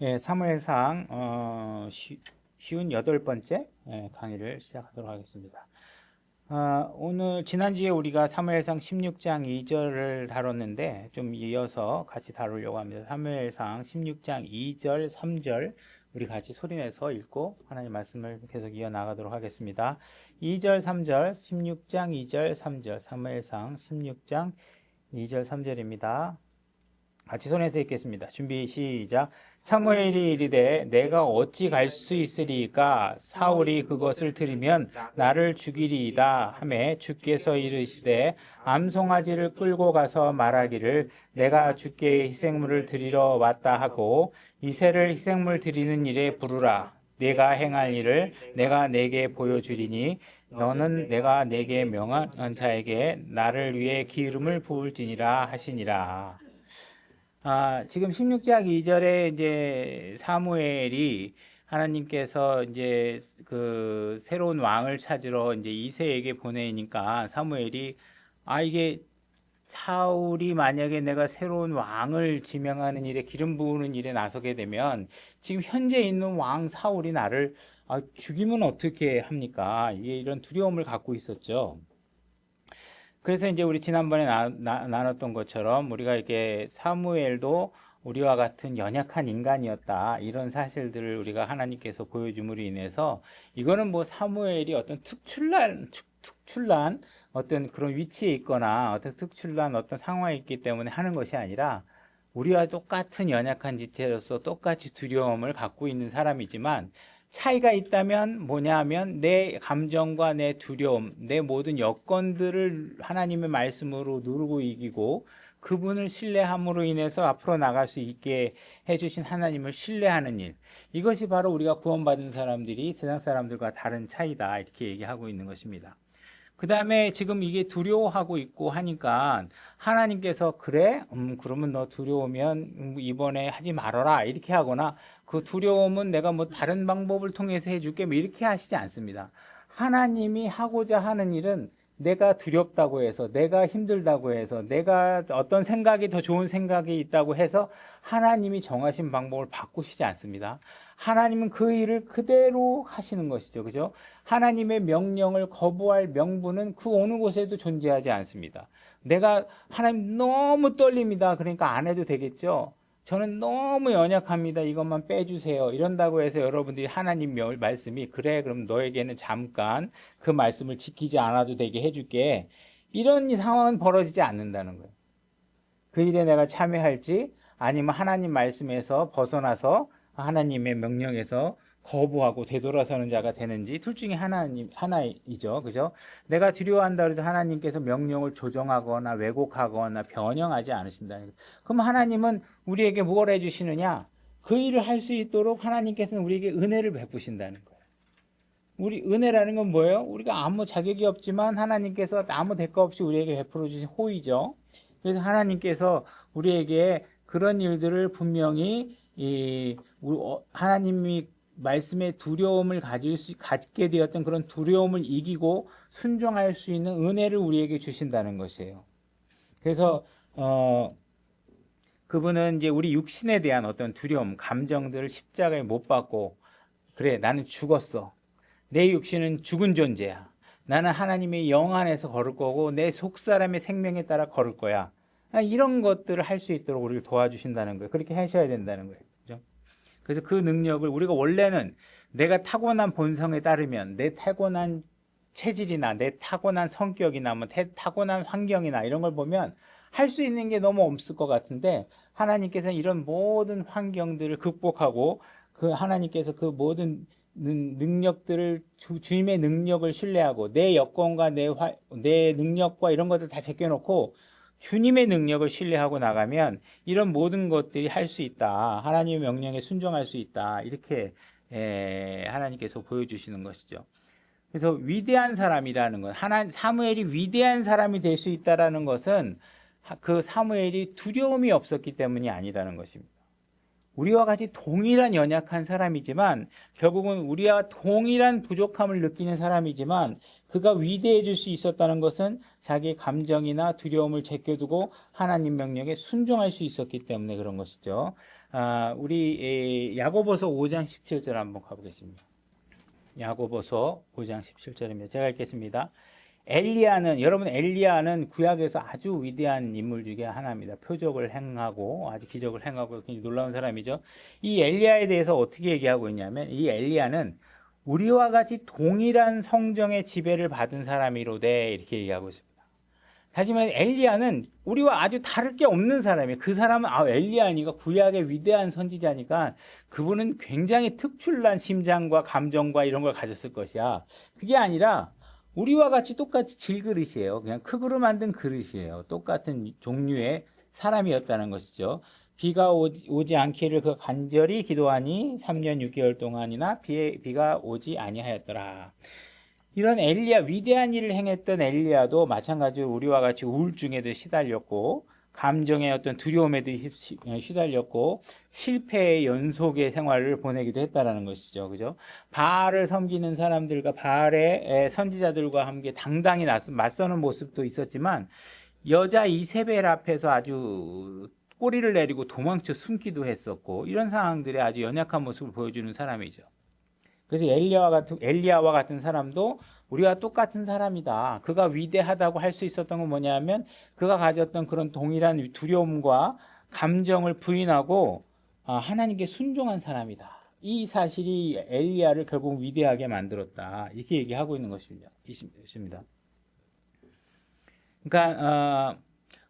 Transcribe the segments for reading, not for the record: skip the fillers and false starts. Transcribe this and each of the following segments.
예, 사무엘상 쉬운 8번째 강의를 시작하도록 하겠습니다. 오늘 지난주에 우리가 사무엘상 16장 2절을 다뤘는데 좀 이어서 같이 다루려고 합니다. 사무엘상 16장 2절, 3절 우리 같이 소리내서 읽고 하나님 말씀을 계속 이어나가도록 하겠습니다. 2절, 3절, 16장 2절, 3절, 사무엘상 16장 2절, 3절입니다. 같이 손에서 읽겠습니다. 준비 시작. 사무엘이 이르되 내가 어찌 갈 수 있으리까 사울이 그것을 들으면 나를 죽이리이다 하매 주께서 이르시되 암송아지를 끌고 가서 말하기를 내가 주께 희생물을 드리러 왔다 하고 이새를 희생물 드리는 일에 부르라. 내가 행할 일을 내가 내게 보여주리니 너는 내가 내게 명한 자에게 나를 위해 기름을 부을지니라 하시니라. 지금 16장 2절에 이제 사무엘이 하나님께서 이제 그 새로운 왕을 찾으러 이제 이새에게 보내니까 사무엘이 이게 사울이 만약에 내가 새로운 왕을 지명하는 일에 기름 부으는 일에 나서게 되면 지금 현재 있는 왕 사울이 나를 죽이면 어떻게 합니까? 이게 이런 두려움을 갖고 있었죠. 그래서 이제 우리 지난번에 나눴던 것처럼 우리가 이렇게 사무엘도 우리와 같은 연약한 인간이었다. 이런 사실들을 우리가 하나님께서 보여줌으로 인해서 이거는 뭐 사무엘이 어떤 특출난 어떤 그런 위치에 있거나 어떤 특출난 어떤 상황에 있기 때문에 하는 것이 아니라 우리와 똑같은 연약한 지체로서 똑같이 두려움을 갖고 있는 사람이지만 차이가 있다면 뭐냐 하면 내 감정과 내 두려움, 내 모든 여건들을 하나님의 말씀으로 누르고 이기고 그분을 신뢰함으로 인해서 앞으로 나갈 수 있게 해주신 하나님을 신뢰하는 일. 이것이 바로 우리가 구원받은 사람들이 세상 사람들과 다른 차이다. 이렇게 얘기하고 있는 것입니다. 그 다음에 지금 이게 두려워하고 있고 하니까 하나님께서 그래? 그러면 너 두려우면 이번에 하지 말아라. 이렇게 하거나 그 두려움은 내가 뭐 다른 방법을 통해서 해줄게. 뭐 이렇게 하시지 않습니다. 하나님이 하고자 하는 일은 내가 두렵다고 해서, 내가 힘들다고 해서, 내가 어떤 생각이 더 좋은 생각이 있다고 해서 하나님이 정하신 방법을 바꾸시지 않습니다. 하나님은 그 일을 그대로 하시는 것이죠. 그죠? 하나님의 명령을 거부할 명분은 그 어느 곳에도 존재하지 않습니다. 내가 하나님 너무 떨립니다. 그러니까 안 해도 되겠죠? 저는 너무 연약합니다. 이것만 빼주세요. 이런다고 해서 여러분들이 하나님 말씀이 그래 그럼 너에게는 잠깐 그 말씀을 지키지 않아도 되게 해줄게. 이런 상황은 벌어지지 않는다는 거예요. 그 일에 내가 참여할지 아니면 하나님 말씀에서 벗어나서 하나님의 명령에서 거부하고 되돌아서는 자가 되는지 둘 중에 하나이죠. 그죠? 내가 두려워한다 그래서 하나님께서 명령을 조정하거나 왜곡하거나 변형하지 않으신다는 거예요. 그럼 하나님은 우리에게 뭘 해주시느냐? 그 일을 할 수 있도록 하나님께서는 우리에게 은혜를 베푸신다는 거예요. 우리 은혜라는 건 뭐예요? 우리가 아무 자격이 없지만 하나님께서 아무 대가 없이 우리에게 베풀어 주신 호의죠. 그래서 하나님께서 우리에게 그런 일들을 분명히 하나님이 말씀의 두려움을 갖게 되었던 그런 두려움을 이기고 순종할 수 있는 은혜를 우리에게 주신다는 것이에요. 그래서 그분은 이제 우리 육신에 대한 어떤 두려움, 감정들을 십자가에 못 박고 그래 나는 죽었어. 내 육신은 죽은 존재야. 나는 하나님의 영 안에서 걸을 거고 내 속사람의 생명에 따라 걸을 거야. 이런 것들을 할 수 있도록 우리를 도와주신다는 거예요. 그렇게 하셔야 된다는 거예요. 그죠? 그래서 그 능력을 우리가 원래는 내가 타고난 본성에 따르면 내 타고난 체질이나 내 타고난 성격이나 뭐 타고난 환경이나 이런 걸 보면 할 수 있는 게 너무 없을 것 같은데 하나님께서는 이런 모든 환경들을 극복하고 그 하나님께서 그 모든 능력들을 주님의 능력을 신뢰하고 내 여건과 내 능력과 이런 것들 다 제껴놓고 주님의 능력을 신뢰하고 나가면 이런 모든 것들이 할 수 있다. 하나님의 명령에 순종할 수 있다. 이렇게 하나님께서 보여주시는 것이죠. 그래서 위대한 사람이라는 것, 사무엘이 위대한 사람이 될 수 있다라는 것은 그 사무엘이 두려움이 없었기 때문이 아니라는 것입니다. 우리와 같이 동일한 연약한 사람이지만 결국은 우리와 동일한 부족함을 느끼는 사람이지만 그가 위대해질 수 있었다는 것은 자기의 감정이나 두려움을 제껴두고 하나님 명령에 순종할 수 있었기 때문에 그런 것이죠. 우리 야고보서 5장 17절 한번 가보겠습니다. 야고보서 5장 17절입니다. 제가 읽겠습니다. 여러분 엘리야는 구약에서 아주 위대한 인물 중에 하나입니다. 표적을 행하고 아주 기적을 행하고 굉장히 놀라운 사람이죠. 이 엘리야에 대해서 어떻게 얘기하고 있냐면 이 엘리야는 우리와 같이 동일한 성정의 지배를 받은 사람이로되 이렇게 얘기하고 있습니다. 다시 말해 엘리야는 우리와 아주 다를 게 없는 사람이에요. 그 사람은 엘리야니까 구약의 위대한 선지자니까 그분은 굉장히 특출난 심장과 감정과 이런 걸 가졌을 것이야. 그게 아니라 우리와 같이 똑같이 질그릇이에요. 그냥 크그릇 만든 그릇이에요. 똑같은 종류의 사람이었다는 것이죠. 비가 오지 않기를 그 간절히 기도하니 3년 6개월 동안이나 비가 오지 아니하였더라. 이런 엘리야, 위대한 일을 행했던 엘리야도 마찬가지로 우리와 같이 우울증에도 시달렸고 감정의 어떤 두려움에도 시달렸고 실패의 연속의 생활을 보내기도 했다라는 것이죠. 그죠? 바알을 섬기는 사람들과 바알의 선지자들과 함께 당당히 맞서는 모습도 있었지만 여자 이세벨 앞에서 아주 꼬리를 내리고 도망쳐 숨기도 했었고 이런 상황들의 아주 연약한 모습을 보여주는 사람이죠. 그래서 엘리야와 같은 사람도 우리가 똑같은 사람이다. 그가 위대하다고 할 수 있었던 건 뭐냐면 그가 가졌던 그런 동일한 두려움과 감정을 부인하고 하나님께 순종한 사람이다. 이 사실이 엘리야를 결국 위대하게 만들었다. 이렇게 얘기하고 있는 것입니다. 그러니까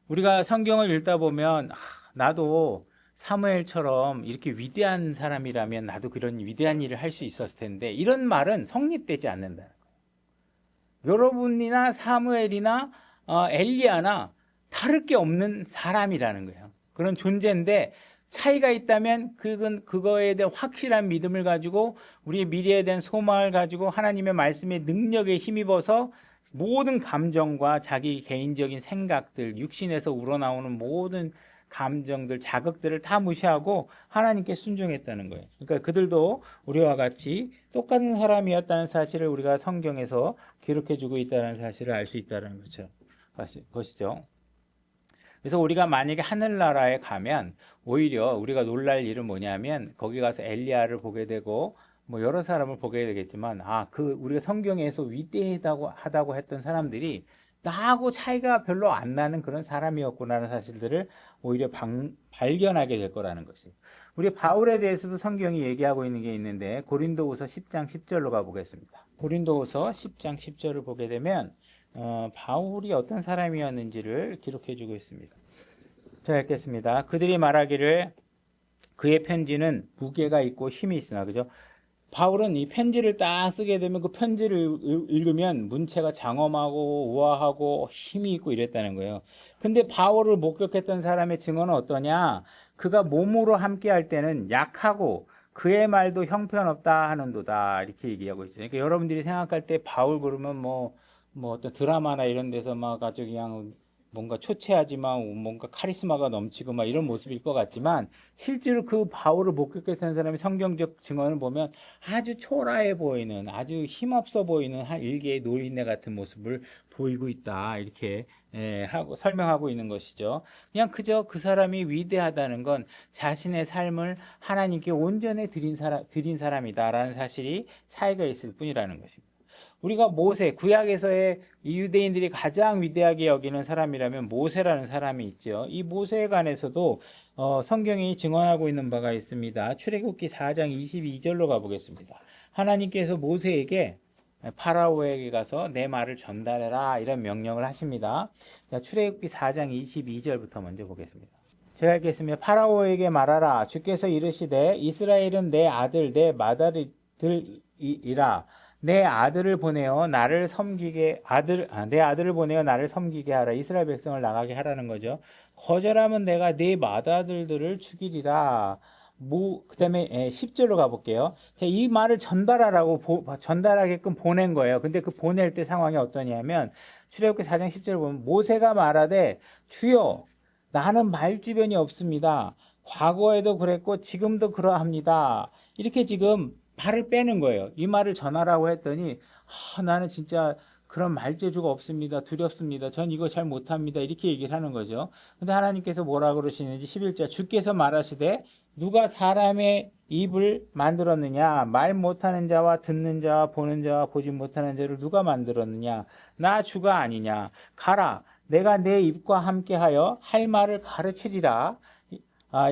우리가 성경을 읽다 보면 나도 사무엘처럼 이렇게 위대한 사람이라면 나도 그런 위대한 일을 할 수 있었을 텐데 이런 말은 성립되지 않는다는 거예요. 여러분이나 사무엘이나 엘리야나 다를 게 없는 사람이라는 거예요. 그런 존재인데 차이가 있다면 그거에 대한 확실한 믿음을 가지고 우리의 미래에 대한 소망을 가지고 하나님의 말씀의 능력에 힘입어서 모든 감정과 자기 개인적인 생각들, 육신에서 우러나오는 모든 감정들, 자극들을 다 무시하고 하나님께 순종했다는 거예요. 그러니까 그들도 우리와 같이 똑같은 사람이었다는 사실을 우리가 성경에서 기록해주고 있다는 사실을 알 수 있다는 것이죠. 그래서 우리가 만약에 하늘나라에 가면 오히려 우리가 놀랄 일은 뭐냐면 거기 가서 엘리야를 보게 되고 뭐 여러 사람을 보게 되겠지만 우리가 성경에서 위대하다고 했던 사람들이 나하고 차이가 별로 안 나는 그런 사람이었구나라는 사실들을 오히려 발견하게 될 거라는 것이. 우리 바울에 대해서도 성경이 얘기하고 있는 게 있는데 고린도후서 10장 10절로 가보겠습니다. 고린도후서 10장 10절을 보게 되면 바울이 어떤 사람이었는지를 기록해주고 있습니다. 자, 읽겠습니다. 그들이 말하기를 그의 편지는 무게가 있고 힘이 있으나, 그죠? 바울은 이 편지를 딱 쓰게 되면 그 편지를 읽으면 문체가 장엄하고 우아하고 힘이 있고 이랬다는 거예요. 근데 바울을 목격했던 사람의 증언은 어떠냐? 그가 몸으로 함께 할 때는 약하고 그의 말도 형편없다 하는도다. 이렇게 얘기하고 있어요. 그러니까 여러분들이 생각할 때 바울 그러면 뭐 어떤 드라마나 이런 데서 막 아주 그냥 뭔가 초췌하지만 뭔가 카리스마가 넘치고 막 이런 모습일 것 같지만 실제로 그 바울을 목격했던 사람의 성경적 증언을 보면 아주 초라해 보이는 아주 힘없어 보이는 한 일개의 노인네 같은 모습을 보이고 있다 이렇게 하고 설명하고 있는 것이죠. 그냥 그저 그 사람이 위대하다는 건 자신의 삶을 하나님께 온전히 드린 사람이다라는 사실이 차이가 있을 뿐이라는 것입니다. 우리가 모세, 구약에서의 이 유대인들이 가장 위대하게 여기는 사람이라면 모세라는 사람이 있죠. 이 모세에 관해서도 성경이 증언하고 있는 바가 있습니다. 출애굽기 4장 22절로 가보겠습니다. 하나님께서 모세에게 파라오에게 가서 내 말을 전달해라 이런 명령을 하십니다. 출애굽기 4장 22절부터 먼저 보겠습니다. 제가 읽겠습니다. 파라오에게 말하라. 주께서 이르시되 이스라엘은 내 아들 내 맏아들이라. 내 아들을 보내어 나를 섬기게 내 아들을 보내어 나를 섬기게 하라. 이스라엘 백성을 나가게 하라는 거죠. 거절하면 내가 네 맏아들들을 죽이리라. 그다음에 10절로 가볼게요. 자, 이 말을 전달하게끔 보낸 거예요. 근데 그 보낼 때 상황이 어떠냐면 출애굽기 4장 10절을 보면 모세가 말하되 주여 나는 말주변이 없습니다. 과거에도 그랬고 지금도 그러합니다. 이렇게 지금 발을 빼는 거예요. 이 말을 전하라고 했더니 나는 진짜 그런 말재주가 없습니다. 두렵습니다. 전 이거 잘 못합니다. 이렇게 얘기를 하는 거죠. 근데 하나님께서 뭐라 그러시는지 11절 주께서 말하시되 누가 사람의 입을 만들었느냐? 말 못하는 자와 듣는 자와 보는 자와 보지 못하는 자를 누가 만들었느냐? 나 주가 아니냐? 가라. 내가 내 입과 함께하여 할 말을 가르치리라.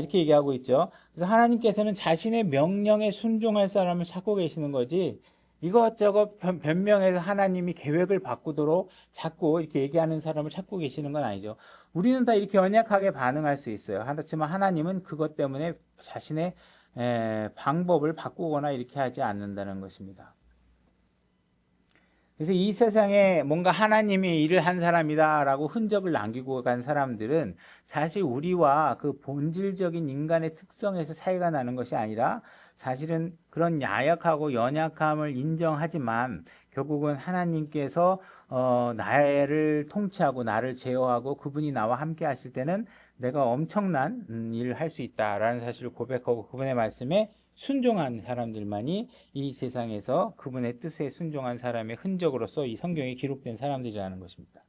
이렇게 얘기하고 있죠. 그래서 하나님께서는 자신의 명령에 순종할 사람을 찾고 계시는 거지, 이것저것 변명해서 하나님이 계획을 바꾸도록 자꾸 이렇게 얘기하는 사람을 찾고 계시는 건 아니죠. 우리는 다 이렇게 연약하게 반응할 수 있어요. 하지만 하나님은 그것 때문에 자신의 방법을 바꾸거나 이렇게 하지 않는다는 것입니다. 그래서 이 세상에 뭔가 하나님이 일을 한 사람이다라고 흔적을 남기고 간 사람들은 사실 우리와 그 본질적인 인간의 특성에서 차이가 나는 것이 아니라 사실은 그런 야약하고 연약함을 인정하지만 결국은 하나님께서 나를 통치하고 나를 제어하고 그분이 나와 함께 하실 때는 내가 엄청난 일을 할 수 있다라는 사실을 고백하고 그분의 말씀에 순종한 사람들만이 이 세상에서 그분의 뜻에 순종한 사람의 흔적으로서 이 성경에 기록된 사람들이라는 것입니다.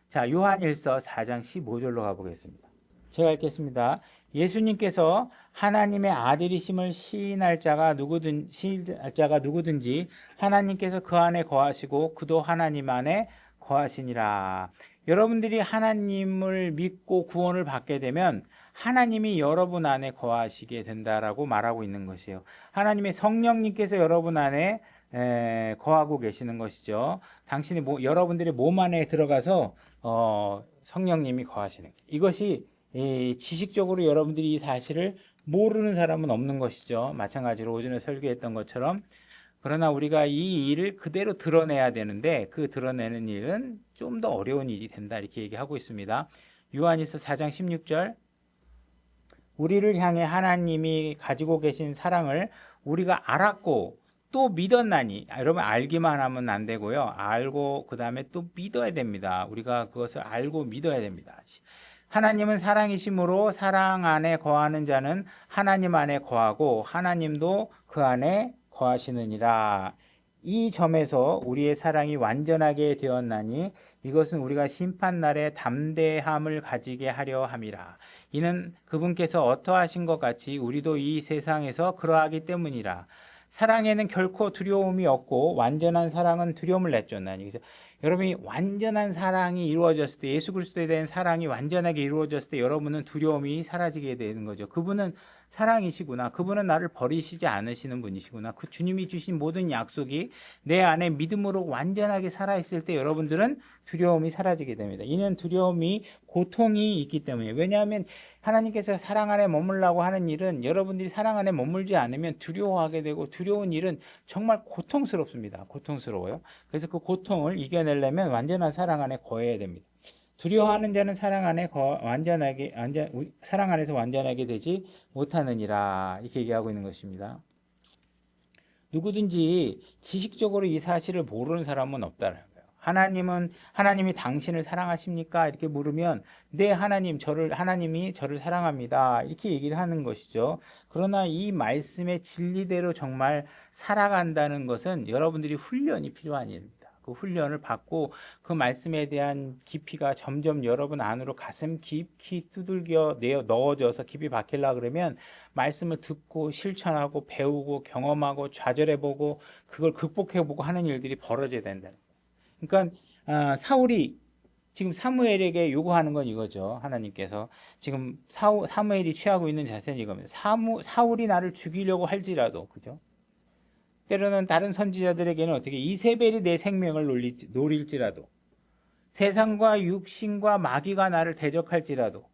자, 요한일서 4장 15절로 가보겠습니다. 제가 읽겠습니다. 예수님께서 하나님의 아들이심을 시인할 자가 누구든지 하나님께서 그 안에 거하시고 그도 하나님 안에 거하시니라. 여러분들이 하나님을 믿고 구원을 받게 되면 하나님이 여러분 안에 거하시게 된다라고 말하고 있는 것이에요. 하나님의 성령님께서 여러분 안에 거하고 계시는 것이죠. 여러분들의 몸 안에 들어가서 성령님이 거하시는, 이것이 지식적으로 여러분들이 이 사실을 모르는 사람은 없는 것이죠. 마찬가지로 오전에 설교했던 것처럼. 그러나 우리가 이 일을 그대로 드러내야 되는데 그 드러내는 일은 좀 더 어려운 일이 된다, 이렇게 얘기하고 있습니다. 요한일서 4장 16절, 우리를 향해 하나님이 가지고 계신 사랑을 우리가 알았고 또 믿었나니. 여러분, 알기만 하면 안 되고요. 알고 그 다음에 또 믿어야 됩니다. 우리가 그것을 알고 믿어야 됩니다. 하나님은 사랑이심으로 사랑 안에 거하는 자는 하나님 안에 거하고 하나님도 그 안에 거하시느니라. 이 점에서 우리의 사랑이 완전하게 되었나니 이것은 우리가 심판날에 담대함을 가지게 하려 함이라. 이는 그분께서 어떠하신 것 같이 우리도 이 세상에서 그러하기 때문이라. 사랑에는 결코 두려움이 없고 완전한 사랑은 두려움을 내쫓나니. 그래서 여러분이 완전한 사랑이 이루어졌을 때, 예수 그리스도에 대한 사랑이 완전하게 이루어졌을 때 여러분은 두려움이 사라지게 되는 거죠. 그분은 사랑이시구나, 그분은 나를 버리시지 않으시는 분이시구나, 그 주님이 주신 모든 약속이 내 안에 믿음으로 완전하게 살아있을 때 여러분들은 두려움이 사라지게 됩니다. 이는 두려움이 고통이 있기 때문이에요. 왜냐하면 하나님께서 사랑 안에 머물라고 하는 일은 여러분들이 사랑 안에 머물지 않으면 두려워하게 되고, 두려운 일은 정말 고통스럽습니다. 고통스러워요. 그래서 그 고통을 이겨내려면 완전한 사랑 안에 거해야 됩니다. 두려워하는 자는 사랑 안에서 완전하게 되지 못하느니라, 이렇게 얘기하고 있는 것입니다. 누구든지 지식적으로 이 사실을 모르는 사람은 없다는 거예요. 하나님이 당신을 사랑하십니까? 이렇게 물으면 네, 하나님이 저를 사랑합니다, 이렇게 얘기를 하는 것이죠. 그러나 이 말씀의 진리대로 정말 살아간다는 것은 여러분들이 훈련이 필요한 일입니다. 그 훈련을 받고 그 말씀에 대한 깊이가 점점 여러분 안으로 가슴 깊이 두들겨 넣어져서 깊이 박히려 그러면 말씀을 듣고 실천하고 배우고 경험하고 좌절해보고 그걸 극복해보고 하는 일들이 벌어져야 된다는 거예요. 그러니까 사울이 지금 사무엘에게 요구하는 건 이거죠. 하나님께서 지금 사무엘이 취하고 있는 자세는 이겁니다. 사울이 나를 죽이려고 할지라도, 그죠? 때로는 다른 선지자들에게는 어떻게 이세벨이 내 생명을 노릴지라도, 세상과 육신과 마귀가 나를 대적할지라도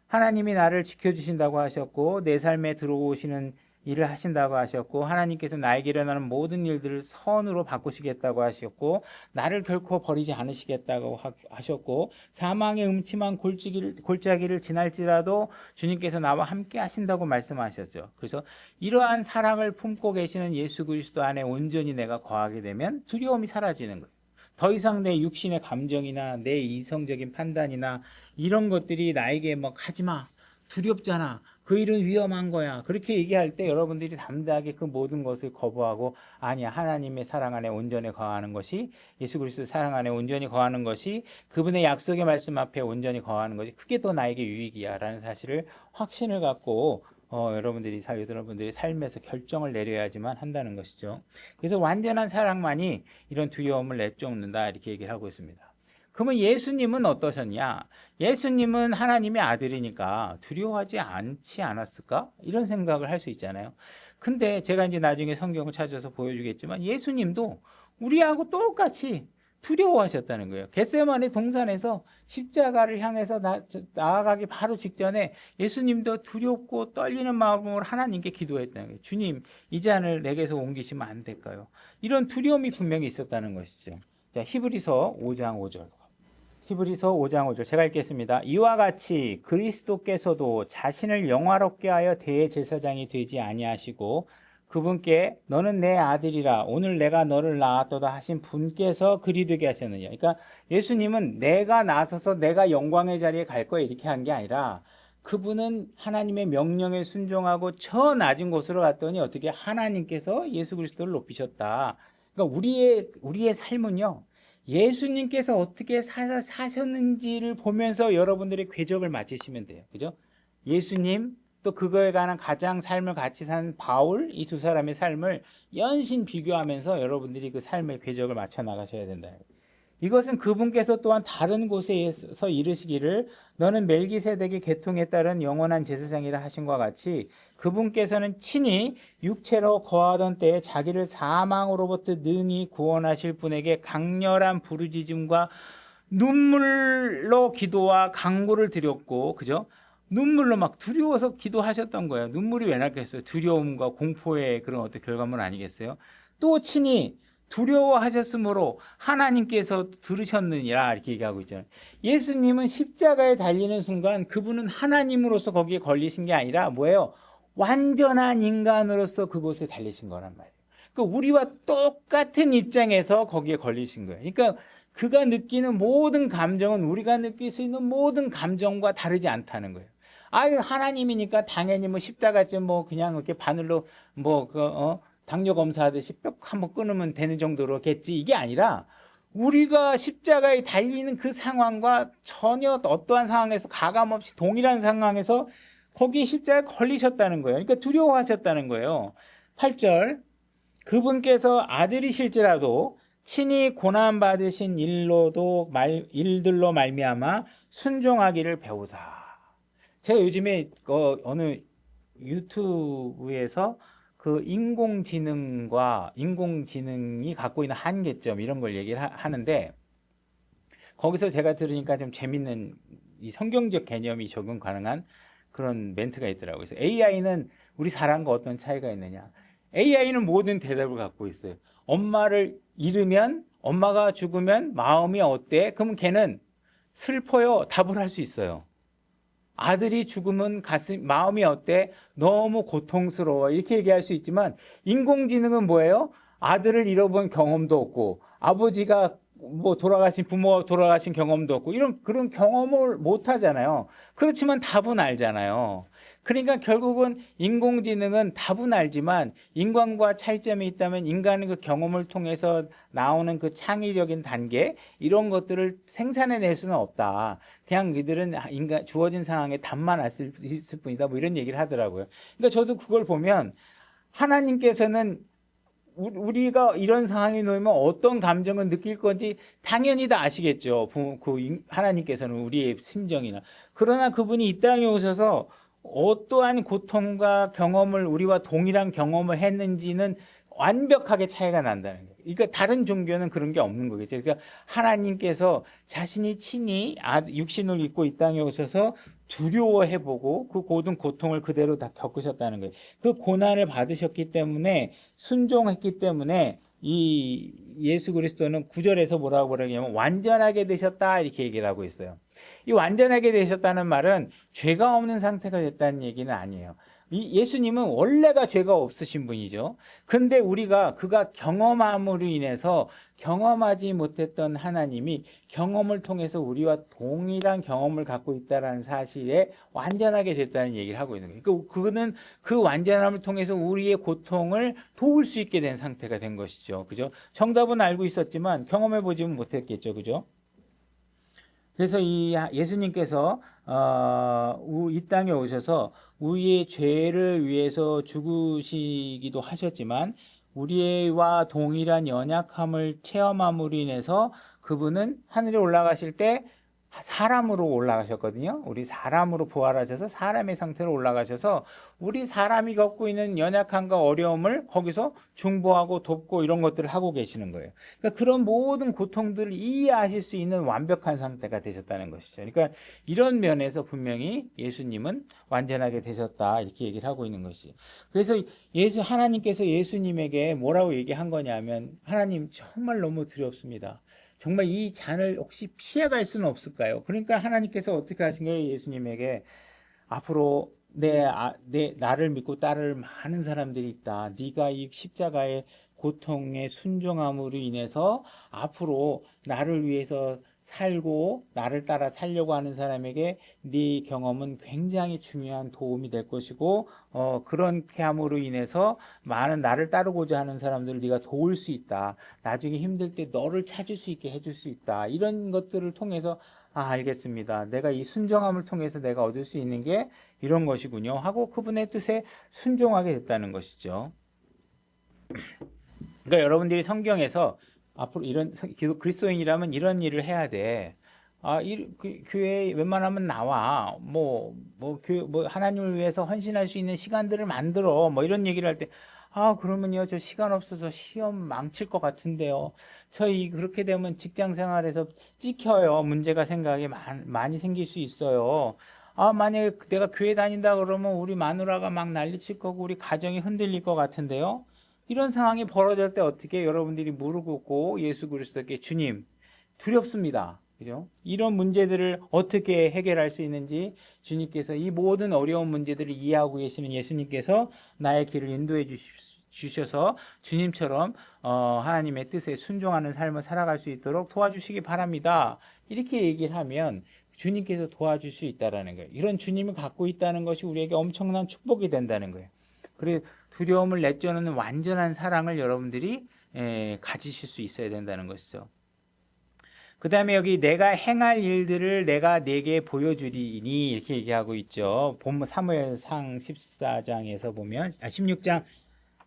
하나님이 나를 지켜주신다고 하셨고 내 삶에 들어오시는 일을 하신다고 하셨고 하나님께서 나에게 일어나는 모든 일들을 선으로 바꾸시겠다고 하셨고 나를 결코 버리지 않으시겠다고 하셨고 사망의 음침한 골짜기를 지날지라도 주님께서 나와 함께 하신다고 말씀하셨죠. 그래서 이러한 사랑을 품고 계시는 예수 그리스도 안에 온전히 내가 거하게 되면 두려움이 사라지는 거예요. 더 이상 내 육신의 감정이나 내 이성적인 판단이나 이런 것들이 나에게 하지마, 두렵잖아, 그 일은 위험한 거야, 그렇게 얘기할 때 여러분들이 담대하게 그 모든 것을 거부하고 아니야, 하나님의 사랑 안에 온전히 거하는 것이, 예수 그리스도의 사랑 안에 온전히 거하는 것이, 그분의 약속의 말씀 앞에 온전히 거하는 것이 그게 더 나에게 유익이야 라는 사실을 확신을 갖고 여러분들이 삶에서 결정을 내려야지만 한다는 것이죠. 그래서 완전한 사랑만이 이런 두려움을 내쫓는다 이렇게 얘기를 하고 있습니다. 그러면 예수님은 어떠셨냐? 예수님은 하나님의 아들이니까 두려워하지 않지 않았을까? 이런 생각을 할 수 있잖아요. 근데 제가 이제 나중에 성경을 찾아서 보여주겠지만 예수님도 우리하고 똑같이 두려워하셨다는 거예요. 겟세마네 동산에서 십자가를 향해서 나아가기 바로 직전에 예수님도 두렵고 떨리는 마음으로 하나님께 기도했다는 거예요. 주님, 이 잔을 내게서 옮기시면 안 될까요? 이런 두려움이 분명히 있었다는 것이죠. 자, 히브리서 5장 5절. 히브리서 5장 5절 제가 읽겠습니다. 이와 같이 그리스도께서도 자신을 영화롭게 하여 대제사장이 되지 아니하시고 그분께 너는 내 아들이라 오늘 내가 너를 낳았도다 하신 분께서 그리 되게 하셨느냐. 그러니까 예수님은 내가 나서서 내가 영광의 자리에 갈 거야 이렇게 한 게 아니라 그분은 하나님의 명령에 순종하고 저 낮은 곳으로 갔더니 어떻게 하나님께서 예수 그리스도를 높이셨다. 그러니까 우리의 삶은요. 예수님께서 어떻게 사셨는지를 보면서 여러분들의 궤적을 맞추시면 돼요. 그죠? 예수님 또 그거에 관한 가장 삶을 같이 산 바울 이 두 사람의 삶을 연신 비교하면서 여러분들이 그 삶의 궤적을 맞춰 나가셔야 된다. 이것은 그분께서 또한 다른 곳에서 이르시기를 너는 멜기세덱의 계통에 따른 영원한 제사장이라 하신 것과 같이 그분께서는 친히 육체로 거하던 때에 자기를 사망으로부터 능히 구원하실 분에게 강렬한 부르짖음과 눈물로 기도와 간구를 드렸고, 그죠? 눈물로 막 두려워서 기도하셨던 거예요. 눈물이 왜 났겠어요? 두려움과 공포의 그런 어떤 결과물 아니겠어요? 또 친히 두려워하셨으므로 하나님께서 들으셨느니라 이렇게 얘기하고 있잖아요. 예수님은 십자가에 달리는 순간 그분은 하나님으로서 거기에 걸리신 게 아니라 뭐예요? 완전한 인간으로서 그곳에 달리신 거란 말이에요. 그러니까 우리와 똑같은 입장에서 거기에 걸리신 거예요. 그러니까 그가 느끼는 모든 감정은 우리가 느낄 수 있는 모든 감정과 다르지 않다는 거예요. 아유 하나님이니까 당연히 뭐 십자가쯤 뭐 그냥 이렇게 바늘로 당뇨 검사하듯이 뼈 한번 끊으면 되는 정도로겠지 이게 아니라 우리가 십자가에 달리는 그 상황과 전혀 어떠한 상황에서 가감없이 동일한 상황에서 거기에 십자가에 걸리셨다는 거예요. 그러니까 두려워하셨다는 거예요. 8절 그분께서 아들이실지라도 친히 고난받으신 일들로 말미암아 순종하기를 배우사. 제가 요즘에 어느 유튜브에서 그 인공지능이 갖고 있는 한계점 이런 걸 얘기를 하는데 거기서 제가 들으니까 좀 재밌는 이 성경적 개념이 적용 가능한 그런 멘트가 있더라고요. 그래서 AI는 우리 사람과 어떤 차이가 있느냐? AI는 모든 대답을 갖고 있어요. 엄마를 잃으면 엄마가 죽으면 마음이 어때? 그러면 걔는 슬퍼요. 답을 할 수 있어요. 아들이 죽으면 마음이 어때? 너무 고통스러워. 이렇게 얘기할 수 있지만 인공지능은 뭐예요? 아들을 잃어본 경험도 없고 아버지가 부모가 돌아가신 경험도 없고 그런 경험을 못 하잖아요. 그렇지만 답은 알잖아요. 그러니까 결국은 인공지능은 답은 알지만 인간과 차이점이 있다면 인간은 그 경험을 통해서 나오는 그 창의력인 단계 이런 것들을 생산해낼 수는 없다. 그냥 이들은 주어진 상황에 답만 알 수 있을 뿐이다. 뭐 이런 얘기를 하더라고요. 그러니까 저도 그걸 보면 하나님께서는 우리가 이런 상황에 놓이면 어떤 감정을 느낄 건지 당연히 다 아시겠죠. 하나님께서는 우리의 심정이나. 그러나 그분이 이 땅에 오셔서 어떠한 고통과 경험을 우리와 동일한 경험을 했는지는 완벽하게 차이가 난다는 거예요. 그러니까 다른 종교는 그런 게 없는 거겠죠. 그러니까 하나님께서 자신이 친히 육신을 입고 이 땅에 오셔서 두려워해보고 그 모든 고통을 그대로 다 겪으셨다는 거예요. 그 고난을 받으셨기 때문에 순종했기 때문에 이 예수 그리스도는 9절에서 뭐라고 그러냐면 완전하게 되셨다 이렇게 얘기를 하고 있어요. 이 완전하게 되셨다는 말은 죄가 없는 상태가 됐다는 얘기는 아니에요. 이 예수님은 원래가 죄가 없으신 분이죠. 근데 그가 경험함으로 인해서 경험하지 못했던 하나님이 경험을 통해서 우리와 동일한 경험을 갖고 있다는 사실에 완전하게 됐다는 얘기를 하고 있는 거예요. 그러니까 그는 그 완전함을 통해서 우리의 고통을 도울 수 있게 된 상태가 된 것이죠. 그죠? 정답은 알고 있었지만 경험해 보지는 못했겠죠. 그죠? 그래서 이 예수님께서 이 땅에 오셔서 우리의 죄를 위해서 죽으시기도 하셨지만 우리와 동일한 연약함을 체험함으로 인해서 그분은 하늘에 올라가실 때 사람으로 올라가셨거든요. 우리 사람으로 부활하셔서 사람의 상태로 올라가셔서 우리 사람이 겪고 있는 연약함과 어려움을 거기서 중보하고 돕고 이런 것들을 하고 계시는 거예요. 그러니까 그런 모든 고통들을 이해하실 수 있는 완벽한 상태가 되셨다는 것이죠. 그러니까 이런 면에서 분명히 예수님은 완전하게 되셨다 이렇게 얘기를 하고 있는 것이죠. 그래서 하나님께서 예수님에게 뭐라고 얘기한 거냐면 하나님 정말 너무 두렵습니다. 정말 이 잔을 혹시 피해갈 수는 없을까요? 그러니까 하나님께서 어떻게 하신 거예요? 예수님에게 앞으로 나를 믿고 따를 많은 사람들이 있다. 네가 이 십자가의 고통의 순종함으로 인해서 앞으로 나를 위해서 살고 나를 따라 살려고 하는 사람에게 네 경험은 굉장히 중요한 도움이 될 것이고 그렇게 함으로 인해서 많은 나를 따르고자 하는 사람들을 네가 도울 수 있다. 나중에 힘들 때 너를 찾을 수 있게 해줄 수 있다. 이런 것들을 통해서 알겠습니다. 내가 이 순종함을 통해서 내가 얻을 수 있는 게 이런 것이군요. 하고 그분의 뜻에 순종하게 됐다는 것이죠. 그러니까 여러분들이 성경에서 앞으로 이런 그리스도인이라면 이런 일을 해야 돼. 교회에 웬만하면 나와. 하나님을 위해서 헌신할 수 있는 시간들을 만들어. 뭐 이런 얘기를 할 때, 그러면요, 저 시간 없어서 시험 망칠 것 같은데요. 그렇게 되면 직장 생활에서 찍혀요. 문제가 생각이 많이 생길 수 있어요. 만약에 내가 교회 다닌다 그러면 우리 마누라가 막 난리칠 거고 우리 가정이 흔들릴 것 같은데요. 이런 상황이 벌어질 때 어떻게 여러분들이 무릎 꿇고 예수 그리스도께 주님 두렵습니다. 그죠? 이런 문제들을 어떻게 해결할 수 있는지 주님께서 이 모든 어려운 문제들을 이해하고 계시는 예수님께서 나의 길을 인도해 주셔서 주님처럼 하나님의 뜻에 순종하는 삶을 살아갈 수 있도록 도와주시기 바랍니다. 이렇게 얘기를 하면 주님께서 도와줄 수 있다는 거예요. 이런 주님을 갖고 있다는 것이 우리에게 엄청난 축복이 된다는 거예요. 그래서 두려움을 내쫓는 완전한 사랑을 여러분들이 가지실 수 있어야 된다는 것이죠. 그 다음에 여기 내가 행할 일들을 내가 네게 보여주리니 이렇게 얘기하고 있죠. 본문 사무엘상 14장에서 보면 16장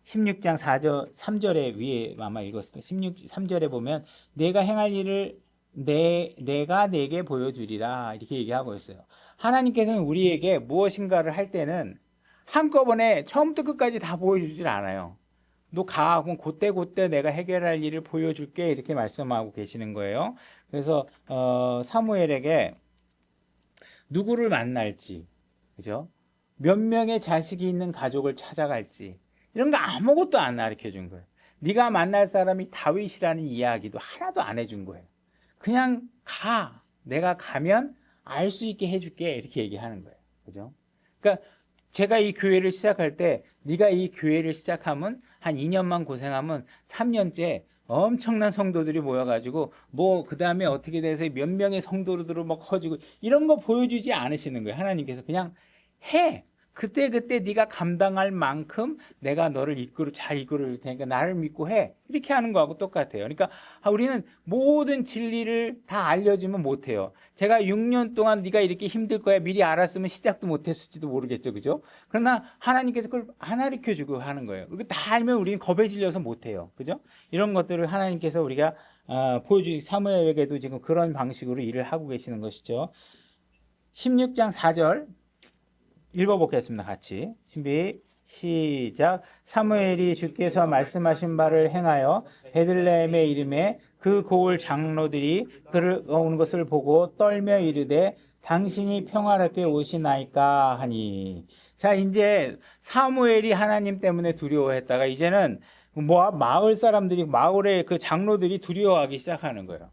4절 3절에 위에 아마 읽었을 때 3절에 보면 내가 행할 일을 내가 내게 보여주리라 이렇게 얘기하고 있어요. 하나님께서는 우리에게 무엇인가를 할 때는 한꺼번에 처음부터 끝까지 다 보여주질 않아요. 너 가, 그럼 그때 내가 해결할 일을 보여줄게 이렇게 말씀하고 계시는 거예요. 그래서 사무엘에게 누구를 만날지, 그죠? 몇 명의 자식이 있는 가족을 찾아갈지 이런 거 아무것도 안 가르쳐 준 거예요. 네가 만날 사람이 다윗이라는 이야기도 하나도 안 해준 거예요. 그냥 가, 내가 가면 알 수 있게 해줄게 이렇게 얘기하는 거예요. 그죠? 그러니까 제가 이 교회를 시작할 때 네가 이 교회를 시작하면 한 2년만 고생하면 3년째 엄청난 성도들이 모여가지고 그 다음에 어떻게 돼서 몇 명의 성도들로 막 커지고 이런 거 보여주지 않으시는 거예요. 하나님께서 그냥 해. 그때 네가 감당할 만큼 내가 너를 잘 이끌을 테니까 나를 믿고 해. 이렇게 하는 거하고 똑같아요. 그러니까 우리는 모든 진리를 다 알려주면 못해요. 제가 6년 동안 네가 이렇게 힘들 거야 미리 알았으면 시작도 못했을지도 모르겠죠. 그죠? 그러나 하나님께서 그걸 안 가르쳐주고 하는 거예요. 이거 다 알면 우리는 겁에 질려서 못해요. 그죠? 이런 것들을 하나님께서 우리가 사무엘에게도 지금 그런 방식으로 일을 하고 계시는 것이죠. 16장 4절 읽어보겠습니다. 같이 준비 시작. 사무엘이 주께서 말씀하신 바를 행하여 베들레헴의 이름에 그 고을 장로들이 그를 오는 것을 보고 떨며 이르되 당신이 평화롭게 오시나이까 하니. 자, 이제 사무엘이 하나님 때문에 두려워했다가 이제는 마을의 그 장로들이 두려워하기 시작하는 거예요.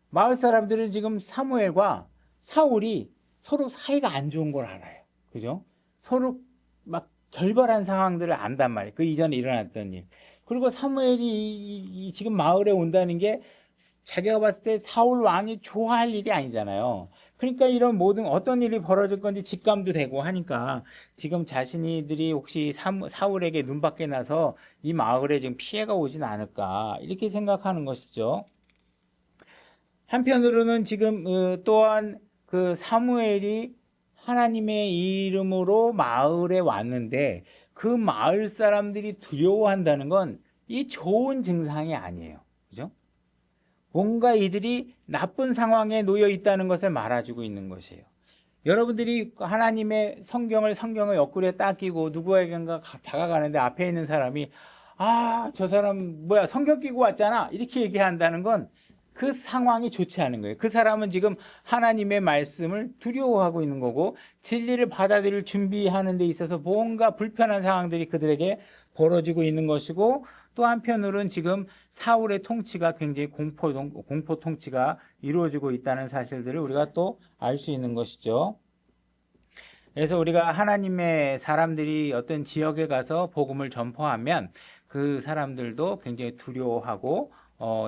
마을 사람들은 지금 사무엘과 사울이 서로 사이가 안 좋은 걸 알아요. 그죠? 서로 막 결별한 상황들을 안단 말이에요. 그 이전에 일어났던 일. 그리고 사무엘이 지금 마을에 온다는 게 자기가 봤을 때 사울 왕이 좋아할 일이 아니잖아요. 그러니까 이런 모든 어떤 일이 벌어질 건지 직감도 되고 하니까 지금 자신이들이 혹시 사울에게 눈밖에 나서 이 마을에 지금 피해가 오진 않을까 이렇게 생각하는 것이죠. 한편으로는 지금 또한 그 사무엘이 하나님의 이름으로 마을에 왔는데 그 마을 사람들이 두려워한다는 건 이 좋은 증상이 아니에요. 그죠? 뭔가 이들이 나쁜 상황에 놓여 있다는 것을 말해주고 있는 것이에요. 여러분들이 하나님의 성경을 옆구리에 딱 끼고 누구에겐가 다가가는데 앞에 있는 사람이 저 사람 뭐야 성경 끼고 왔잖아 이렇게 얘기한다는 건 그 상황이 좋지 않은 거예요. 그 사람은 지금 하나님의 말씀을 두려워하고 있는 거고 진리를 받아들일 준비하는 데 있어서 뭔가 불편한 상황들이 그들에게 벌어지고 있는 것이고, 또 한편으로는 지금 사울의 통치가 굉장히 공포 통치가 이루어지고 있다는 사실들을 우리가 또 알 수 있는 것이죠. 그래서 우리가 하나님의 사람들이 어떤 지역에 가서 복음을 전파하면 그 사람들도 굉장히 두려워하고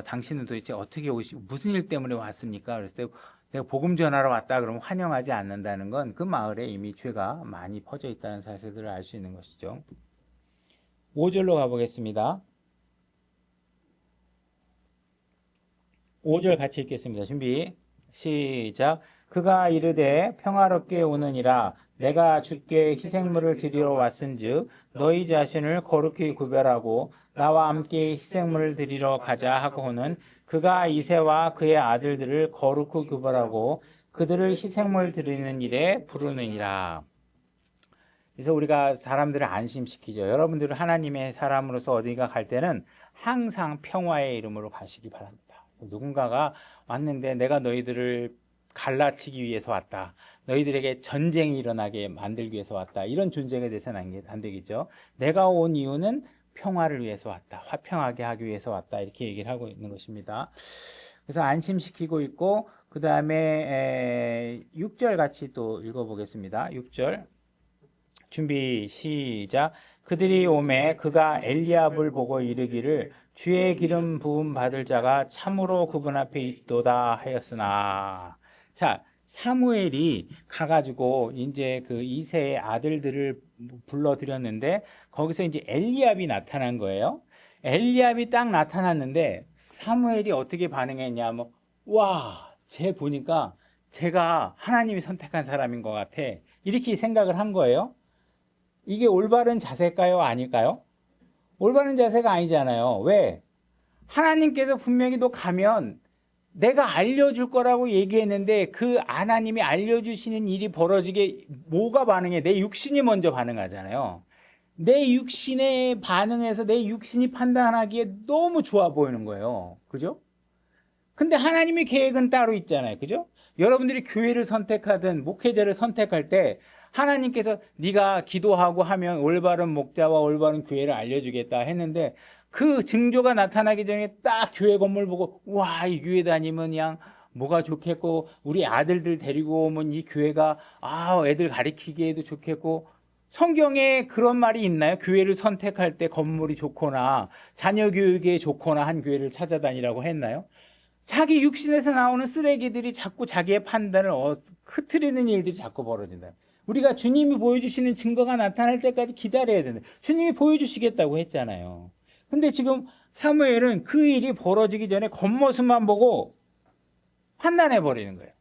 당신은 도대체 어떻게 무슨 일 때문에 왔습니까? 그랬을 때 내가 복음 전하러 왔다 그러면 환영하지 않는다는 건 그 마을에 이미 죄가 많이 퍼져 있다는 사실들을 알 수 있는 것이죠. 5절로 가보겠습니다. 5절 같이 읽겠습니다. 준비 시작. 그가 이르되 평화롭게 오느니라 내가 주께 희생물을 드리러 왔은즉 너희 자신을 거룩히 구별하고 나와 함께 희생물을 드리러 가자 하고는 그가 이새와 그의 아들들을 거룩히 구별하고 그들을 희생물 드리는 일에 부르느니라. 그래서 우리가 사람들을 안심시키죠. 여러분들은 하나님의 사람으로서 어디가 갈 때는 항상 평화의 이름으로 가시기 바랍니다. 누군가가 왔는데 내가 너희들을 갈라치기 위해서 왔다, 너희들에게 전쟁이 일어나게 만들기 위해서 왔다, 이런 존재가 돼서는 안 되겠죠. 내가 온 이유는 평화를 위해서 왔다, 화평하게 하기 위해서 왔다, 이렇게 얘기를 하고 있는 것입니다. 그래서 안심시키고 있고, 그 다음에 6절 같이 또 읽어보겠습니다. 6절 준비 시작. 그들이 오매 그가 엘리압을 보고 이르기를 주의 기름 부음 받을 자가 참으로 그분 앞에 있도다 하였으나. 자, 사무엘이 가가지고 이제 그 이새의 아들들을 불러들였는데 거기서 이제 엘리압이 나타난 거예요. 엘리압이 딱 나타났는데 사무엘이 어떻게 반응했냐면 쟤 보니까 제가 하나님이 선택한 사람인 것 같아, 이렇게 생각을 한 거예요. 이게 올바른 자세일까요? 아닐까요? 올바른 자세가 아니잖아요. 왜? 하나님께서 분명히 너 가면 내가 알려줄 거라고 얘기했는데 그 하나님이 알려주시는 일이 벌어지게 뭐가 반응해? 내 육신이 먼저 반응하잖아요. 내 육신에 반응해서 내 육신이 판단하기에 너무 좋아 보이는 거예요. 그죠? 근데 하나님의 계획은 따로 있잖아요. 그죠? 여러분들이 교회를 선택하든 목회자를 선택할 때 하나님께서 네가 기도하고 하면 올바른 목자와 올바른 교회를 알려주겠다 했는데 그 징조가 나타나기 전에 딱 교회 건물 보고 이 교회 다니면 그냥 뭐가 좋겠고 우리 아들들 데리고 오면 이 교회가 애들 가르치기에도 좋겠고, 성경에 그런 말이 있나요? 교회를 선택할 때 건물이 좋거나 자녀 교육에 좋거나 한 교회를 찾아다니라고 했나요? 자기 육신에서 나오는 쓰레기들이 자꾸 자기의 판단을 흐트리는 일들이 자꾸 벌어진다. 우리가 주님이 보여주시는 증거가 나타날 때까지 기다려야 된다. 주님이 보여주시겠다고 했잖아요. 근데 지금 사무엘은 그 일이 벌어지기 전에 겉모습만 보고 판단해버리는 거예요.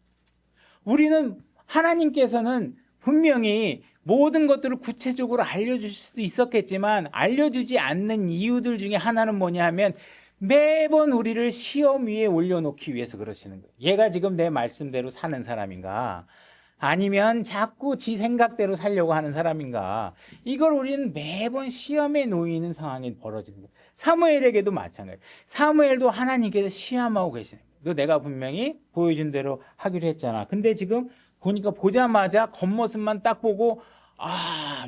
우리는 하나님께서는 분명히 모든 것들을 구체적으로 알려주실 수도 있었겠지만 알려주지 않는 이유들 중에 하나는 뭐냐 하면 매번 우리를 시험 위에 올려놓기 위해서 그러시는 거예요. 얘가 지금 내 말씀대로 사는 사람인가, 아니면 자꾸 지 생각대로 살려고 하는 사람인가, 이걸 우리는 매번 시험에 놓이는 상황이 벌어지는 거예요. 사무엘에게도 마찬가지예요. 사무엘도 하나님께서 시험하고 계시는 거예요. 너 내가 분명히 보여준 대로 하기로 했잖아. 근데 지금 보자마자 겉모습만 딱 보고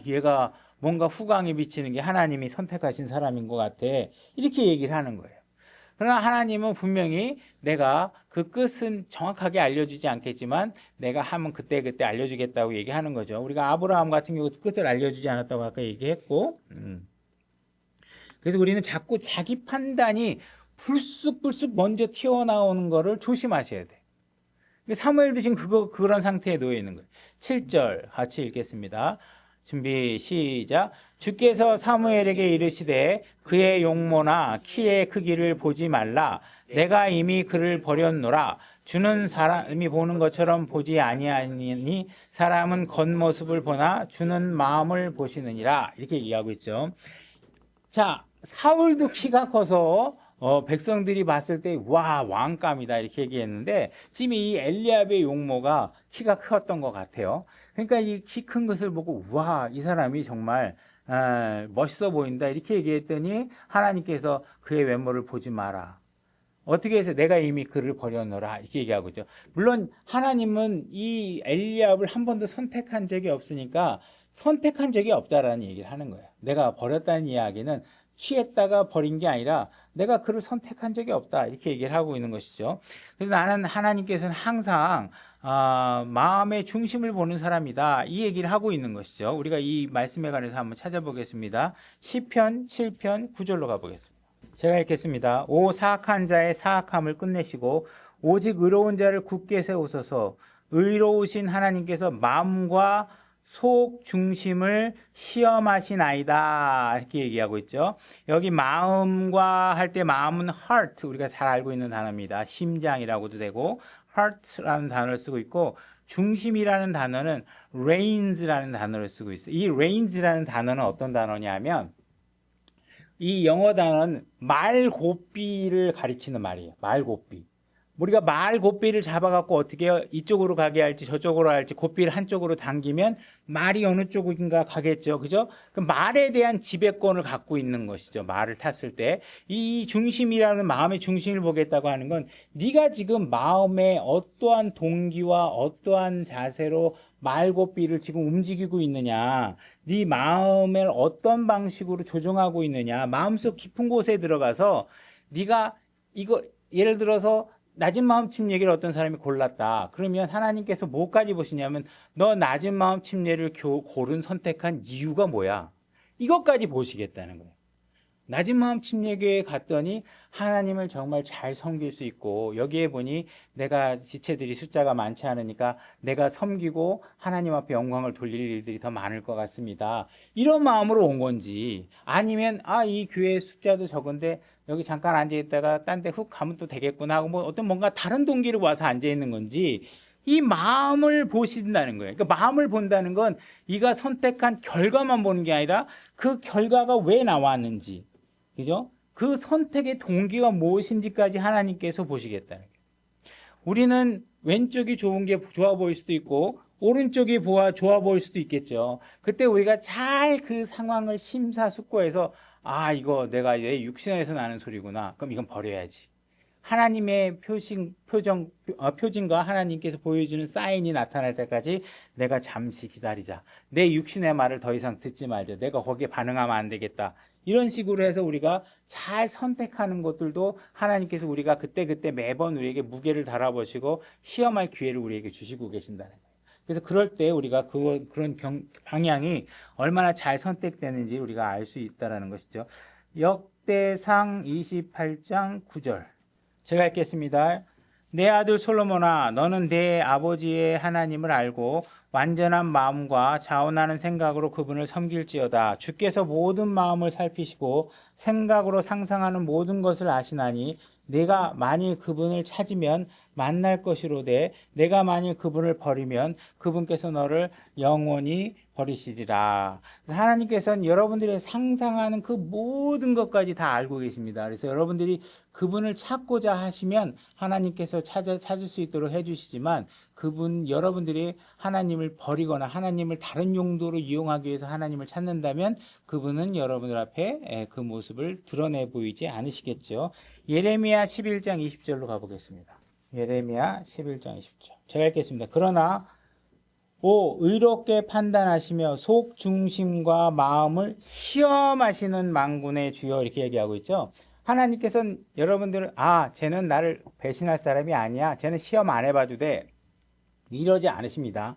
얘가 뭔가 후광이 비치는 게 하나님이 선택하신 사람인 것 같아, 이렇게 얘기를 하는 거예요. 그러나 하나님은 분명히 내가 그 끝은 정확하게 알려주지 않겠지만 내가 하면 그때 알려주겠다고 얘기하는 거죠. 우리가 아브라함 같은 경우 끝을 알려주지 않았다고 아까 얘기했고, 그래서 우리는 자꾸 자기 판단이 불쑥불쑥 먼저 튀어나오는 거를 조심하셔야 돼. 사무엘도 지금 그런 상태에 놓여 있는 거예요. 7절 같이 읽겠습니다. 준비 시작. 주께서 사무엘에게 이르시되 그의 용모나 키의 크기를 보지 말라. 내가 이미 그를 버렸노라. 주는 사람이 보는 것처럼 보지 아니하니 사람은 겉모습을 보나 주는 마음을 보시느니라. 이렇게 얘기하고 있죠. 자, 사울도 키가 커서 백성들이 봤을 때 와, 왕감이다 이렇게 얘기했는데 지금 이 엘리압의 용모가 키가 컸던 것 같아요. 그러니까 이 키 큰 것을 보고 와, 이 사람이 정말 멋있어 보인다 이렇게 얘기했더니 하나님께서 그의 외모를 보지 마라. 어떻게 해서 내가 이미 그를 버려놓으라 이렇게 얘기하고 있죠. 물론 하나님은 이 엘리압을 한 번도 선택한 적이 없으니까 선택한 적이 없다라는 얘기를 하는 거예요. 내가 버렸다는 이야기는 취했다가 버린 게 아니라 내가 그를 선택한 적이 없다 이렇게 얘기를 하고 있는 것이죠. 그래서 나는 하나님께서는 항상 마음의 중심을 보는 사람이다 이 얘기를 하고 있는 것이죠. 우리가 이 말씀에 관해서 한번 찾아보겠습니다. 시편 7편 9절로 가보겠습니다. 제가 읽겠습니다. 오 사악한 자의 사악함을 끝내시고 오직 의로운 자를 굳게 세우소서. 의로우신 하나님께서 마음과 속 중심을 시험하시나이다 이렇게 얘기하고 있죠. 여기 마음과 할 때 마음은 heart 우리가 잘 알고 있는 단어입니다. 심장이라고도 되고 heart라는 단어를 쓰고 있고 중심이라는 단어는 reins라는 단어를 쓰고 있어요. 이 reins라는 단어는 어떤 단어냐면 이 영어 단어는 말고삐를 가리치는 말이에요. 말고삐. 우리가 말고삐를 잡아갖고 어떻게 해요? 이쪽으로 가게 할지 저쪽으로 할지 고삐를 한쪽으로 당기면 말이 어느 쪽인가 가겠죠. 그죠? 그 말에 대한 지배권을 갖고 있는 것이죠. 말을 탔을 때. 이 중심이라는 마음의 중심을 보겠다고 하는 건 네가 지금 마음에 어떠한 동기와 어떠한 자세로 말고삐를 지금 움직이고 있느냐, 네 마음을 어떤 방식으로 조종하고 있느냐, 마음속 깊은 곳에 들어가서 네가 이거 예를 들어서 낮은 마음 침례를 어떤 사람이 골랐다. 그러면 하나님께서 뭐까지 보시냐면 너 낮은 마음 침례를 고른 선택한 이유가 뭐야? 이것까지 보시겠다는 거예요. 낮은 마음 침례교회에 갔더니 하나님을 정말 잘 섬길 수 있고 여기에 보니 내가 지체들이 숫자가 많지 않으니까 내가 섬기고 하나님 앞에 영광을 돌릴 일들이 더 많을 것 같습니다. 이런 마음으로 온 건지 아니면 이 교회 숫자도 적은데 여기 잠깐 앉아있다가 딴 데 훅 가면 또 되겠구나 하고 뭐 어떤 뭔가 다른 동기로 와서 앉아있는 건지 이 마음을 보신다는 거예요. 그러니까 마음을 본다는 건 네가 선택한 결과만 보는 게 아니라 그 결과가 왜 나왔는지 그죠? 그 선택의 동기가 무엇인지까지 하나님께서 보시겠다는 거예요. 우리는 왼쪽이 좋은 게 좋아 보일 수도 있고 오른쪽이 좋아 보일 수도 있겠죠. 그때 우리가 잘 그 상황을 심사숙고해서 이거 내가 내 육신에서 나는 소리구나. 그럼 이건 버려야지. 하나님의 표징과 하나님께서 보여주는 사인이 나타날 때까지 내가 잠시 기다리자. 내 육신의 말을 더 이상 듣지 말자. 내가 거기에 반응하면 안 되겠다. 이런 식으로 해서 우리가 잘 선택하는 것들도 하나님께서 우리가 그때그때 매번 우리에게 무게를 달아보시고 시험할 기회를 우리에게 주시고 계신다는 거예요. 그래서 그럴 때 우리가 그런 방향이 얼마나 잘 선택되는지 우리가 알 수 있다는 것이죠. 역대상 28장 9절 제가 읽겠습니다. 내 아들 솔로몬아 너는 내 아버지의 하나님을 알고 완전한 마음과 자원하는 생각으로 그분을 섬길지어다. 주께서 모든 마음을 살피시고 생각으로 상상하는 모든 것을 아시나니 내가 만일 그분을 찾으면 만날 것이로되 내가 만일 그분을 버리면 그분께서 너를 영원히 버리시리라. 하나님께서는 여러분들의 상상하는 그 모든 것까지 다 알고 계십니다. 그래서 여러분들이 그분을 찾고자 하시면 하나님께서 찾을 수 있도록 해주시지만 여러분들이 하나님을 버리거나 하나님을 다른 용도로 이용하기 위해서 하나님을 찾는다면 그분은 여러분들 앞에 그 모습을 드러내 보이지 않으시겠죠. 예레미야 11장 20절로 가보겠습니다. 예레미야 11장 20절 제가 읽겠습니다. 그러나 의롭게 판단하시며 속 중심과 마음을 시험하시는 만군의 주여 이렇게 얘기하고 있죠. 하나님께서는 여러분들은 쟤는 나를 배신할 사람이 아니야. 쟤는 시험 안 해봐도 돼. 이러지 않으십니다.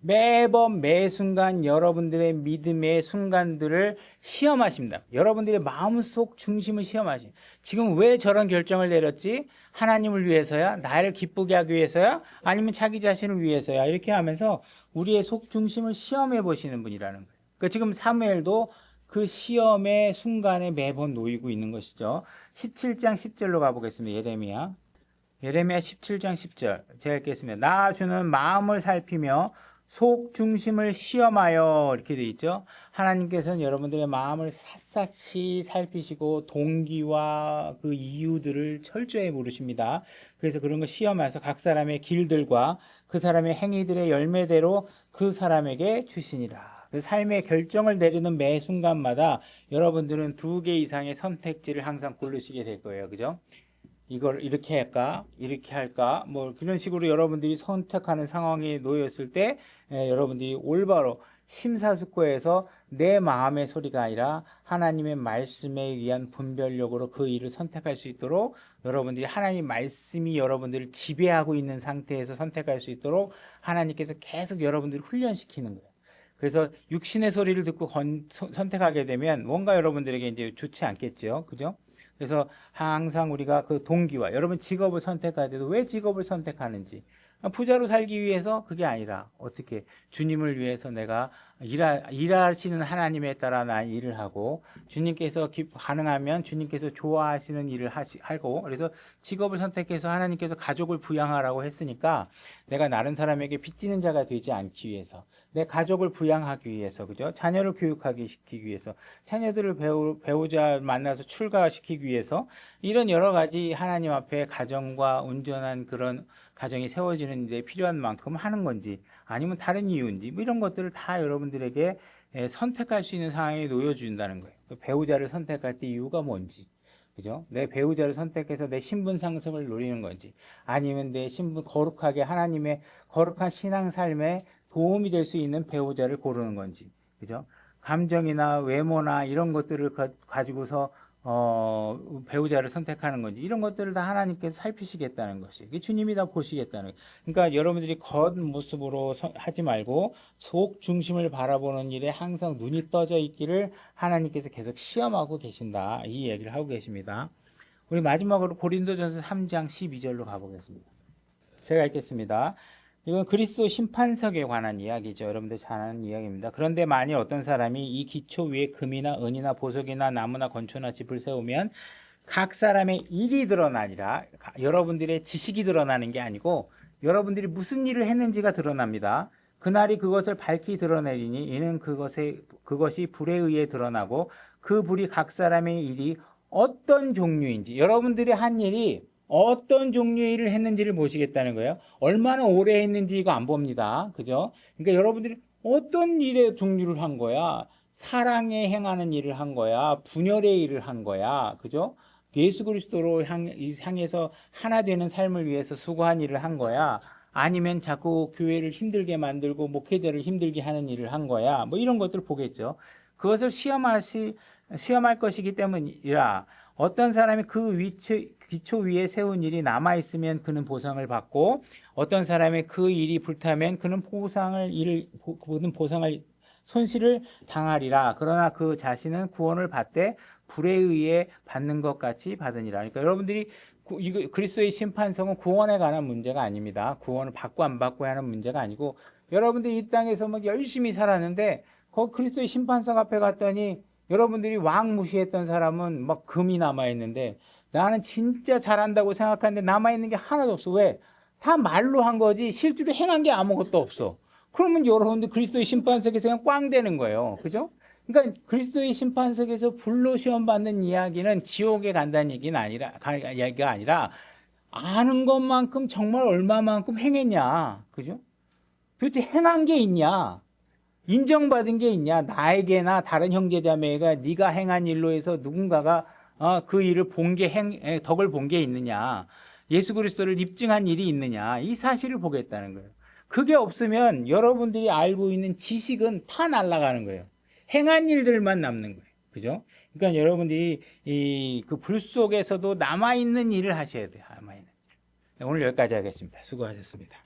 매번 매 순간 여러분들의 믿음의 순간들을 시험하십니다. 여러분들의 마음속 중심을 시험하시. 지금 왜 저런 결정을 내렸지? 하나님을 위해서야? 나를 기쁘게 하기 위해서야? 아니면 자기 자신을 위해서야? 이렇게 하면서 우리의 속 중심을 시험해 보시는 분이라는 거예요. 그러니까 지금 사무엘도 그 시험의 순간에 매번 놓이고 있는 것이죠. 17장 10절로 가보겠습니다. 예레미야 예레미야 17장 10절 제가 읽겠습니다. 나 주는 마음을 살피며 속 중심을 시험하여 이렇게 돼 있죠. 하나님께서는 여러분들의 마음을 샅샅이 살피시고 동기와 그 이유들을 철저히 모르십니다. 그래서 그런 거 시험해서 각 사람의 길들과 그 사람의 행위들의 열매대로 그 사람에게 주시니라. 그 삶의 결정을 내리는 매 순간마다 여러분들은 2개 이상의 선택지를 항상 고르시게 될 거예요. 그죠? 이걸 이렇게 할까? 이렇게 할까? 뭐 그런 식으로 여러분들이 선택하는 상황에 놓였을 때 여러분들이 올바로 심사숙고해서 내 마음의 소리가 아니라 하나님의 말씀에 의한 분별력으로 그 일을 선택할 수 있도록 여러분들이 하나님 말씀이 여러분들을 지배하고 있는 상태에서 선택할 수 있도록 하나님께서 계속 여러분들을 훈련시키는 거예요. 그래서 육신의 소리를 듣고 선택하게 되면 뭔가 여러분들에게 이제 좋지 않겠죠. 그죠? 그래서 항상 우리가 그 동기와 여러분 직업을 선택할 때도 왜 직업을 선택하는지 부자로 살기 위해서 그게 아니라 어떻게 주님을 위해서 내가 일하시는 하나님에 따라 난 일을 하고 주님께서 가능하면 주님께서 좋아하시는 일을 하고 그래서 직업을 선택해서 하나님께서 가족을 부양하라고 했으니까 내가 다른 사람에게 빚지는 자가 되지 않기 위해서 내 가족을 부양하기 위해서 그죠? 자녀를 교육하기 시키기 위해서 자녀들을 배우자 만나서 출가시키기 위해서 이런 여러 가지 하나님 앞에 가정과 온전한 그런 가정이 세워지는 데 필요한 만큼 하는 건지 아니면 다른 이유인지 뭐 이런 것들을 다 여러분들에게 선택할 수 있는 상황에 놓여준다는 거예요. 배우자를 선택할 때 이유가 뭔지 그죠? 내 배우자를 선택해서 내 신분 상승을 노리는 건지 아니면 내 신분 거룩하게 하나님의 거룩한 신앙 삶에 도움이 될 수 있는 배우자를 고르는 건지 그죠? 감정이나 외모나 이런 것들을 가지고서 배우자를 선택하는 건지 이런 것들을 다 하나님께서 살피시겠다는 것이 주님이 다 보시겠다는 거예요. 그러니까 여러분들이 겉모습으로 하지 말고 속 중심을 바라보는 일에 항상 눈이 떠져 있기를 하나님께서 계속 시험하고 계신다 이 얘기를 하고 계십니다. 우리 마지막으로 고린도전서 3장 12절로 가보겠습니다. 제가 읽겠습니다. 이건 그리스도 심판석에 관한 이야기죠. 여러분들 잘 아는 이야기입니다. 그런데 만일 어떤 사람이 이 기초 위에 금이나 은이나 보석이나 나무나 건초나 집을 세우면 각 사람의 일이 드러나니라. 여러분들의 지식이 드러나는 게 아니고 여러분들이 무슨 일을 했는지가 드러납니다. 그날이 그것을 밝히 드러내리니 이는 그것이 불에 의해 드러나고 그 불이 각 사람의 일이 어떤 종류인지 여러분들이 한 일이 어떤 종류의 일을 했는지를 보시겠다는 거예요. 얼마나 오래 했는지 이거 안 봅니다. 그죠? 그러니까 여러분들이 어떤 일의 종류를 한 거야? 사랑에 행하는 일을 한 거야? 분열의 일을 한 거야? 그죠? 예수 그리스도로 향해서 하나 되는 삶을 위해서 수고한 일을 한 거야? 아니면 자꾸 교회를 힘들게 만들고 목회자를 힘들게 하는 일을 한 거야? 뭐 이런 것들을 보겠죠. 그것을 시험할 것이기 때문이라 어떤 사람이 그 기초 위에 세운 일이 남아있으면 그는 보상을 받고 어떤 사람이 그 일이 불타면 그는 보상을 손실을 당하리라. 그러나 그 자신은 구원을 받되 불에 의해 받는 것 같이 받으니라. 그러니까 여러분들이 그리스도의 심판성은 구원에 관한 문제가 아닙니다. 구원을 받고 안 받고 하는 문제가 아니고 여러분들이 이 땅에서 뭐 열심히 살았는데 그리스도의 심판성 앞에 갔더니 여러분들이 왕 무시했던 사람은 막 금이 남아있는데 나는 진짜 잘한다고 생각하는데 남아있는 게 하나도 없어. 왜? 다 말로 한 거지 실제로 행한 게 아무것도 없어. 그러면 여러분들 그리스도의 심판석에서 그냥 꽝 되는 거예요. 그죠? 그러니까 그리스도의 심판석에서 불로 시험받는 이야기는 지옥에 간다는 얘기가 아니라 아는 것만큼 정말 얼마만큼 행했냐. 그죠? 도대체 행한 게 있냐? 인정받은 게 있냐? 나에게나 다른 형제자매가 네가 행한 일로 해서 누군가가 그 일을 덕을 본 게 있느냐? 예수 그리스도를 입증한 일이 있느냐? 이 사실을 보겠다는 거예요. 그게 없으면 여러분들이 알고 있는 지식은 다 날아가는 거예요. 행한 일들만 남는 거예요. 그죠? 그러니까 여러분들이 그 불 속에서도 남아있는 일을 하셔야 돼요. 오늘 여기까지 하겠습니다. 수고하셨습니다.